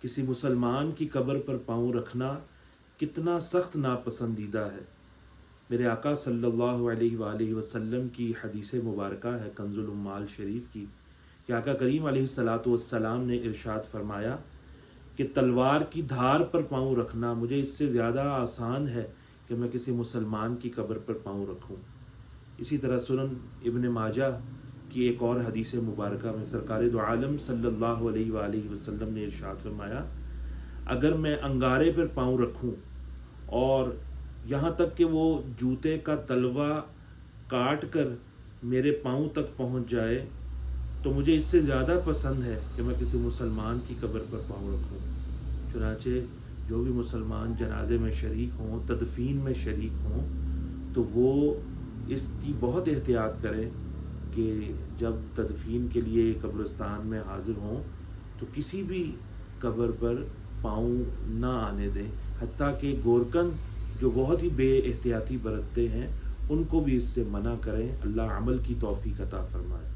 किसी मुसलमान की कब्र पर पाँव रखना कितना सख्त नापसंदीदा है। मेरे आका सल्लल्लाहु अलैहि वसल्लम की हदीस मुबारका है कंजुल उम्माल शरीफ की कि आका करीम अलैहिस्सलातु वस्सलाम ने इरशाद फरमाया कि तलवार की धार पर पाँव रखना मुझे इससे ज़्यादा आसान है कि मैं किसी मुसलमान की कब्र पर पाँव रखूं। इसी तरह सुनन इब्न माजा की एक और हदीस मुबारका में सरकार दो आलम सल्लल्लाहु अलैहि वसल्लम ने इरशाद फरमाया, अगर मैं अंगारे पर पाँव रखूं और यहाँ तक कि वो जूते का तलवा काट कर मेरे पाँव तक पहुँच जाए तो मुझे इससे ज़्यादा पसंद है कि मैं किसी मुसलमान की कब्र पर पाँव रखूं। चुनाचे जो भी मुसलमान जनाजे में शरीक हों, तदफीन में शरीक हों, तो वो इसकी बहुत एहतियात करें कि जब तदफीन के लिए कब्रिस्तान में हाज़िर हों तो किसी भी कब्र पर पाँव ना आने दें, हत्ता कि गोरकन जो बहुत ही बेएहतियाती बरतते हैं उनको भी इससे मना करें। अल्लाह अमल की तौफीक अता फरमाए।